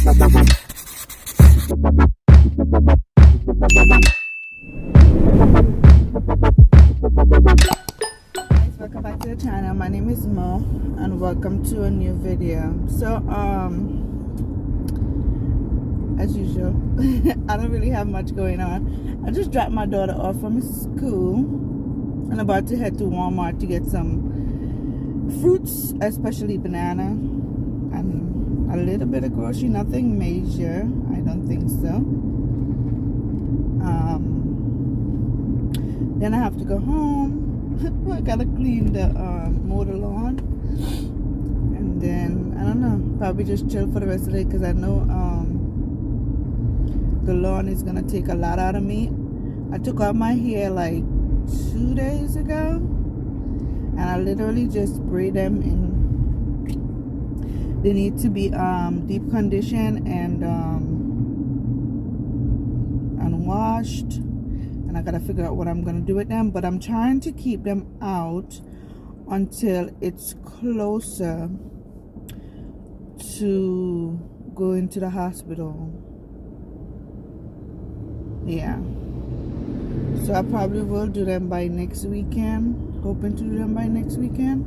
Welcome back to the channel. My name is Mo and welcome to a new video. So as usual, I don't really have much going on. I just dropped my daughter off from school and about to head to Walmart to get some fruits, especially banana, and a little bit of grocery. Nothing major, I don't think so. Then I have to go home. I gotta clean the motor lawn, and then I don't know, probably just chill for the rest of the day because I know the lawn is gonna take a lot out of me. I took out my hair like 2 days ago, and I literally just braid them in. They need to be deep conditioned and washed. I gotta figure out what I'm gonna do with them, but I'm trying to keep them out until it's closer to going to the hospital. Yeah, so I probably will do them by next weekend, hoping to do them by next weekend.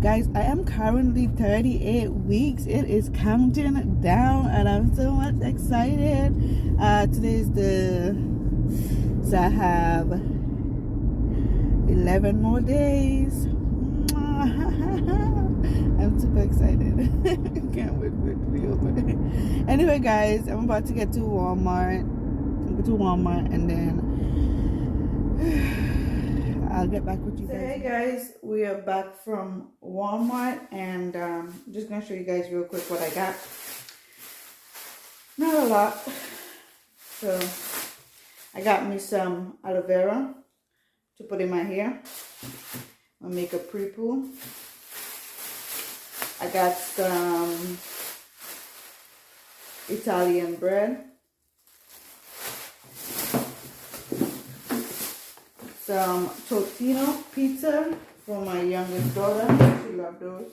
Guys, I am currently 38 weeks. It is counting down and I'm so much excited. Today is so I have 11 more days. I'm super excited. Can't wait for it to be over. Anyway, guys, I'm about to get to Walmart. Go to Walmart and then I'll get back with you guys. So, hey guys, we are back from Walmart and I'm just gonna show you guys real quick what I got. Not a lot. So I got me some aloe vera to put in my hair. I'll make a pre-poo. I got some Italian bread. Some Totino pizza for my youngest daughter. She loves those.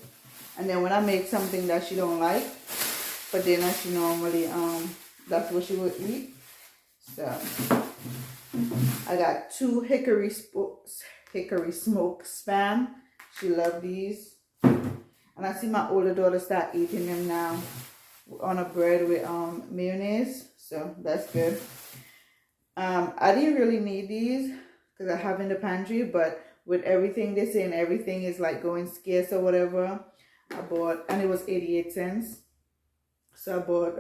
And then when I make something that she don't like for dinner, she normally, that's what she would eat. So I got 2 hickory smoked spam. She loves these. And I see my older daughter start eating them now on a bread with mayonnaise. So that's good. I didn't really need these because I have in the pantry, but with everything they say and everything is like going scarce or whatever, I bought, and it was 88 cents. So I bought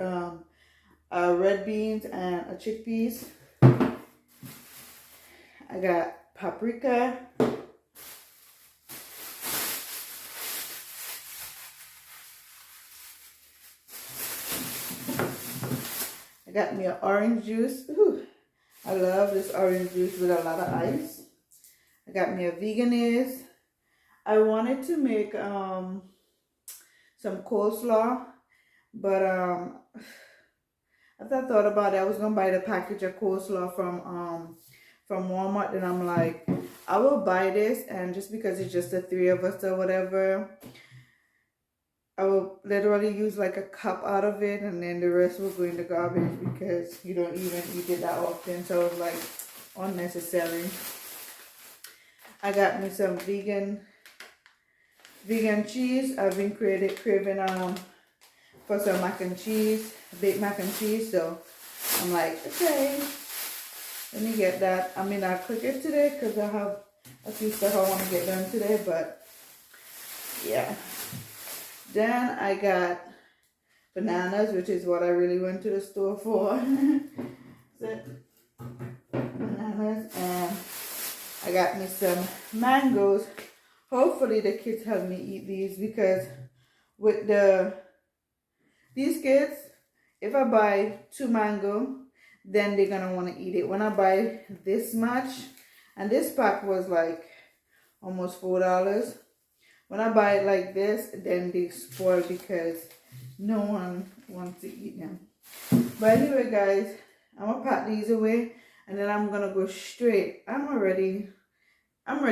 red beans and a chickpeas. I got paprika. I got me an orange juice. Ooh, I love this orange juice with a lot of ice. I got me a Vegenaise. I wanted to make some coleslaw, but after I thought about it, I was gonna buy the package of coleslaw from Walmart, and I'm like, I will buy this, and just because it's just the 3 of us or whatever, I will literally use like a cup out of it, and then the rest will go in the garbage because you don't even eat it that often. So it was like unnecessary. I got me some vegan cheese. I've been craving for some mac and cheese, baked mac and cheese. So I'm like, okay, let me get that. I mean, I'll cook it today because I have a few stuff I want to get done today, but yeah. Then I got bananas, which is what I really went to the store for. So, bananas, and I got me some mangoes. Hopefully the kids help me eat these because with these kids, if I buy 2 mango, then they're gonna want to eat it. When I buy this much, and this pack was like almost $4. When I buy it like this, then they spoil because no one wants to eat them. But anyway, guys, I'm gonna pack these away and then I'm gonna go straight. I'm ready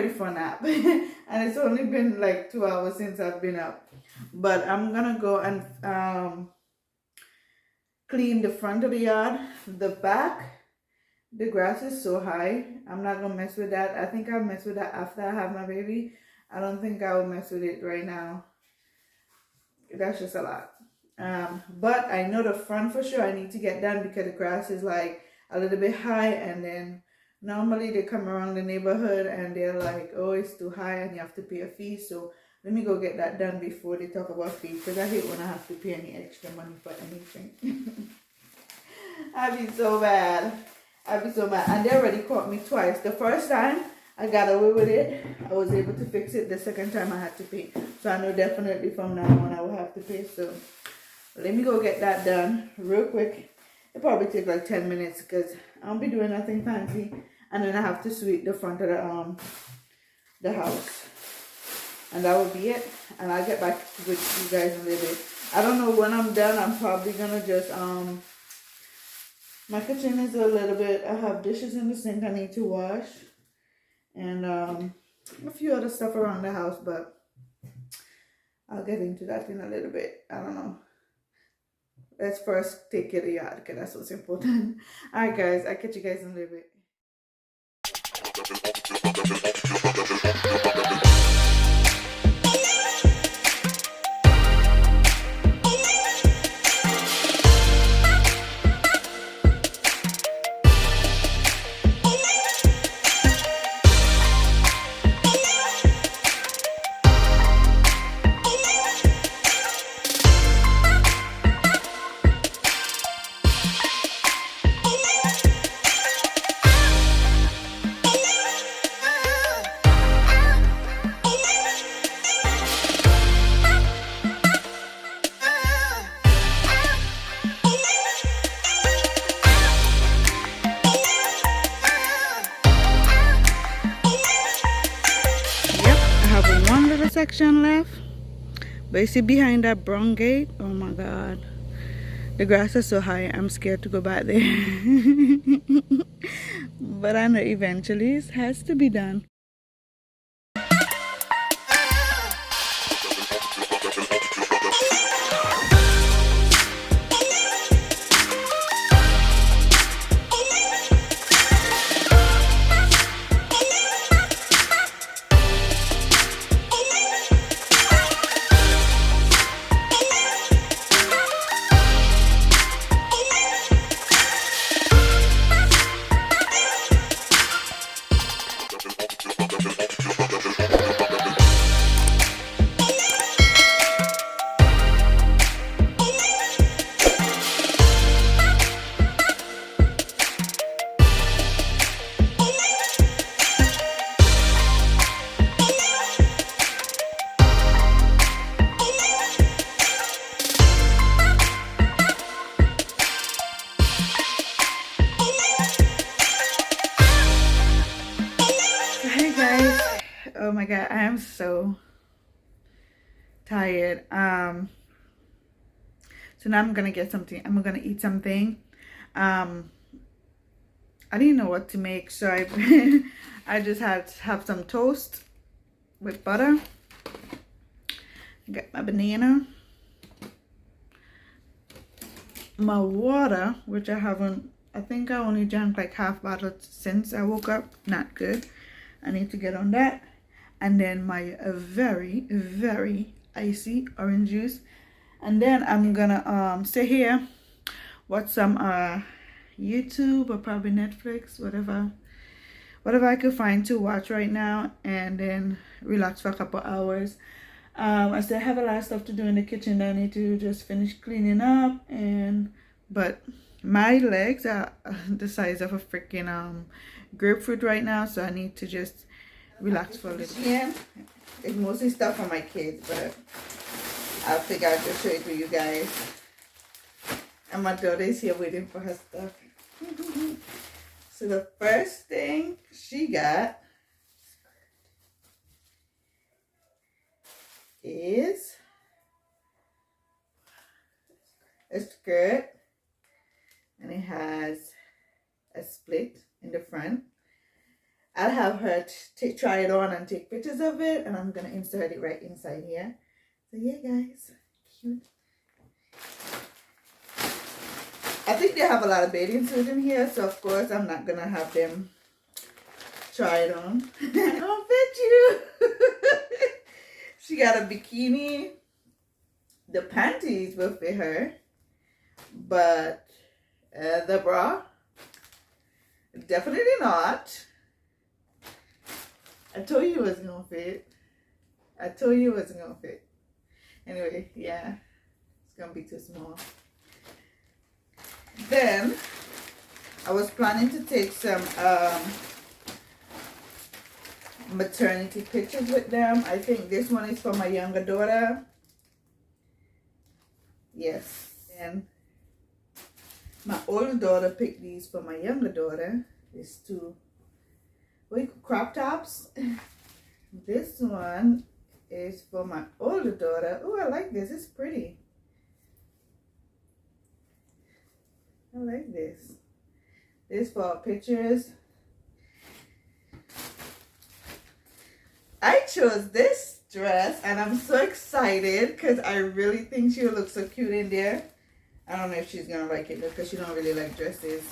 for a nap. And it's only been like 2 hours since I've been up. But I'm gonna go and clean the front of the yard. The back, the grass is so high. I'm not gonna mess with that. I think I'll mess with that after I have my baby. I don't think I will mess with it right now. That's just a lot. But I know the front for sure I need to get done because the grass is like a little bit high, and then normally they come around the neighborhood and they're like, oh, it's too high and you have to pay a fee. So let me go get that done before they talk about fees, because I hate when I have to pay any extra money for anything. I'd be so bad. I'd be so mad. And they already caught me twice. The first time I got away with it, I was able to fix it. The second time I had to pay. So I know definitely from now on I will have to pay. So let me go get that done real quick. It probably take like 10 minutes because I won't be doing nothing fancy. And then I have to sweep the front of the house. And that will be it. And I'll get back with you guys in a little bit. I don't know when I'm done. I'm probably gonna just my kitchen is a little bit, I have dishes in the sink I need to wash. And a few other stuff around the house, but I'll get into that in a little bit. I don't know. Let's first take care of the yard because that's what's important. Alright guys, I'll catch you guys in a little bit. Section left, but you see behind that brown gate, oh my god, the grass is so high. I'm scared to go back there. But I know eventually it has to be done. Oh my god, I am so tired. So now I'm gonna get something. I'm gonna eat something. I didn't know what to make, so I just had to have some toast with butter. Got my banana, my water, which I haven't. I think I only drank like half bottle since I woke up. Not good. I need to get on that. And then my very, very icy orange juice. And then I'm gonna sit here, watch some YouTube or probably Netflix, whatever I could find to watch right now, and then relax for a couple hours. I still have a lot of stuff to do in the kitchen that I need to just finish cleaning up, but my legs are the size of a freaking grapefruit right now, so I need to just relax for a little bit. Yeah, it's mostly stuff for my kids, but I figure I'll just show it to you guys. And my daughter is here waiting for her stuff. So the first thing she got is a skirt, and it has a split in the front. I'll have her try it on and take pictures of it, and I'm gonna insert it right inside here. So yeah guys, cute. I think they have a lot of bathing suits in here, so of course I'm not gonna have them try it on. I don't fit you. She got a bikini. The panties will fit her, but the bra, definitely not. I told you it wasn't gonna fit. I told you it wasn't gonna fit. Anyway, yeah, it's gonna be too small. Then I was planning to take some maternity pictures with them. I think this one is for my younger daughter. Yes, and my older daughter picked these for my younger daughter. These two crop tops. This one is for my older daughter. Oh, I like this. It's pretty. I like this. This for our pictures. I chose this dress and I'm so excited because I really think she'll look so cute in there. I don't know if she's gonna like it because she don't really like dresses.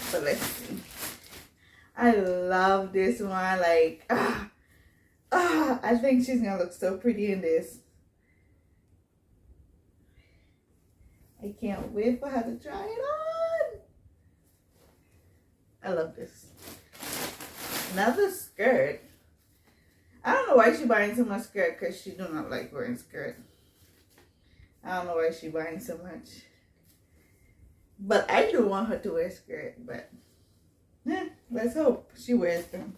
But let's see. I love this one. Like, I think she's gonna look so pretty in this. I can't wait for her to try it on. I love this. Another skirt. I don't know why she's buying so much skirt because she do not like wearing skirt. I don't know why she's buying so much. But I do want her to wear skirt, but let's hope she wears them.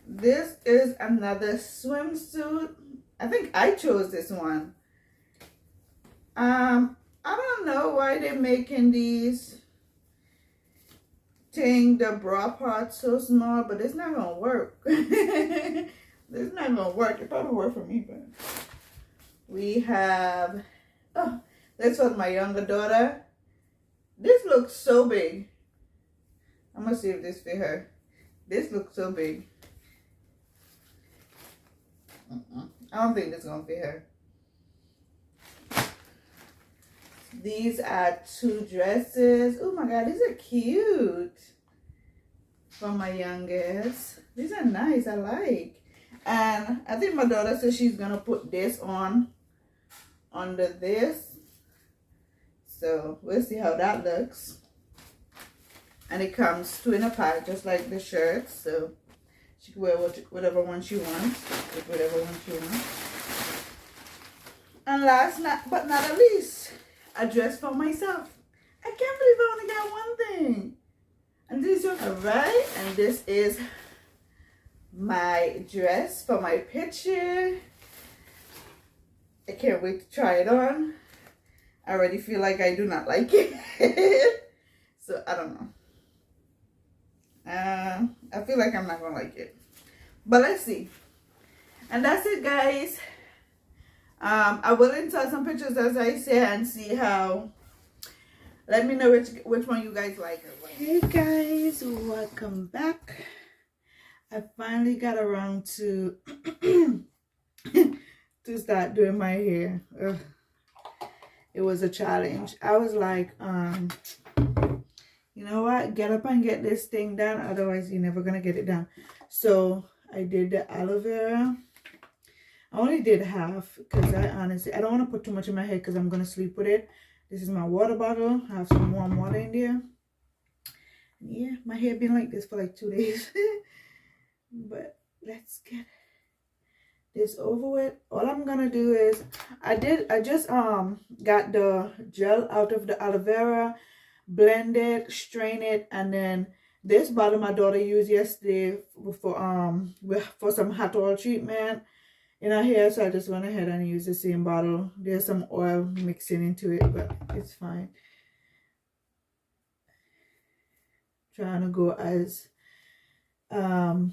This is another swimsuit. I think I chose this one. I don't know why they're making these the bra part so small, but it's not gonna work. It's not gonna work. It probably work for me, but we have this was my younger daughter. This looks so big. I'm gonna see if this fit her. This looks so big. I don't think this is gonna fit her. These are two dresses. Oh my god, these are cute. For my youngest. These are nice, I like. And I think my daughter says she's gonna put this on under this. So we'll see how that looks. And it comes two in a pack, just like the shirts. So she can wear whatever one she wants. Whatever one she wants. And last but not least, a dress for myself. I can't believe I only got one thing. And this is alright. And this is my dress for my picture. I can't wait to try it on. I already feel like I do not like it. So I don't know. I feel like I'm not gonna like it. But let's see. And that's it, guys. I will insert some pictures as I say and see how. Let me know which one you guys like. Hey guys, welcome back. I finally got around to to start doing my hair. Ugh. It was a challenge. I was like, you know what? Get up and get this thing done. Otherwise, you're never gonna get it done. So I did the aloe vera. I only did half because I don't want to put too much in my hair because I'm going to sleep with it. This is my water bottle. I have some warm water in there. Yeah, my hair been like this for like 2 days. But let's get this over with. All I'm going to do is, I just got the gel out of the aloe vera, blend it, strain it, and then this bottle my daughter used yesterday for some hot oil treatment in her hair, so I just went ahead and used the same bottle. There's some oil mixing into it, but it's fine. Trying to go as the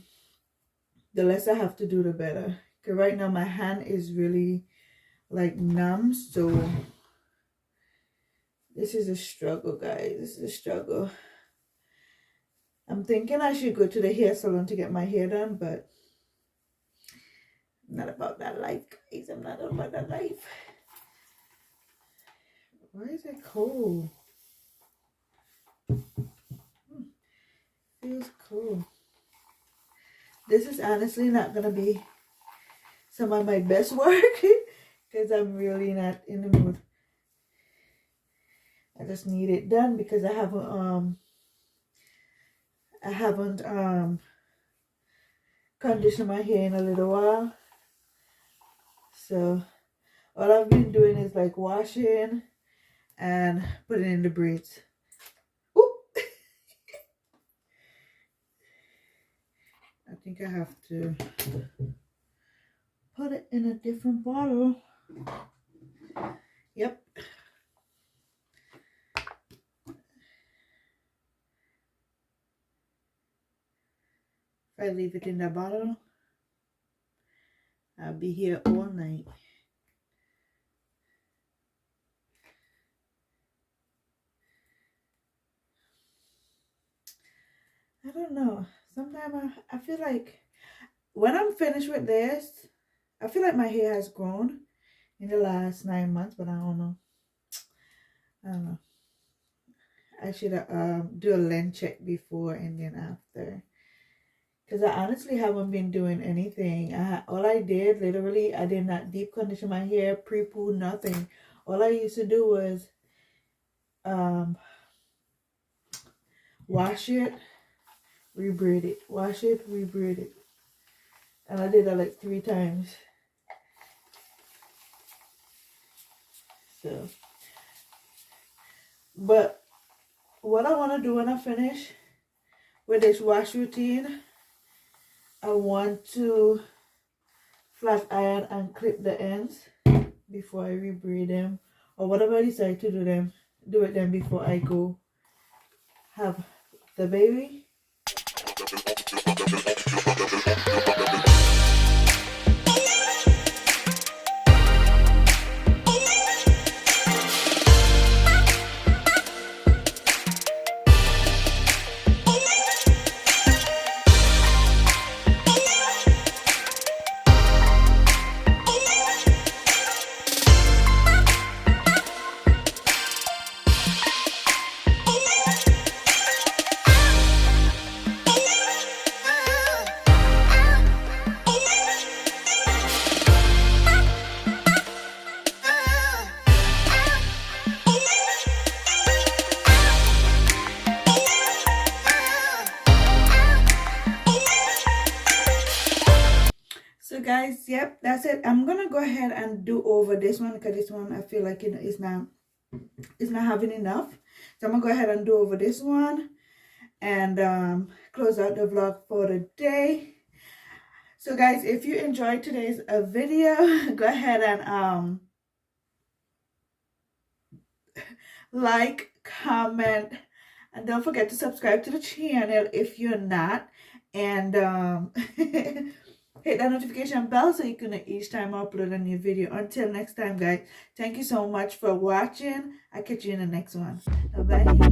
less I have to do, the better. Because right now my hand is really like numb, so this is a struggle, guys. This is a struggle. I'm thinking I should go to the hair salon to get my hair done, but I'm not about that life, guys. I'm not about that life. Why is it cold? Feels cold. This is honestly not gonna be some of my best work because I'm really not in the mood. I just need it done because I haven't conditioned my hair in a little while. So all I've been doing is like washing and putting in the braids. I think I have to put it in a different bottle. Yep. If I leave it in the bottle, I'll be here all night. I don't know. Sometimes I feel like when I'm finished with this, I feel like my hair has grown in the last 9 months, but I don't know. I should do a length check before and then after. Because I honestly haven't been doing anything. All I did, literally, I did not deep condition my hair, pre-poo, nothing. All I used to do was wash it, rebraid it. Wash it, rebraid it. And I did that like 3 times. So, but what I want to do when I finish with this wash routine, I want to flat iron and clip the ends before I rebraid them, or whatever I decide to do it then before I go have the baby. So guys, yep, that's it. I'm gonna go ahead and do over this one because this one I feel like it's not having enough. So I'm gonna go ahead and do over this one and close out the vlog for the day. So guys, if you enjoyed today's video, go ahead and like, comment, and don't forget to subscribe to the channel if you're not, and hit that notification bell so you can know each time I upload a new video. Until next time, guys, thank you so much for watching. I'll catch you in the next one. Bye-bye.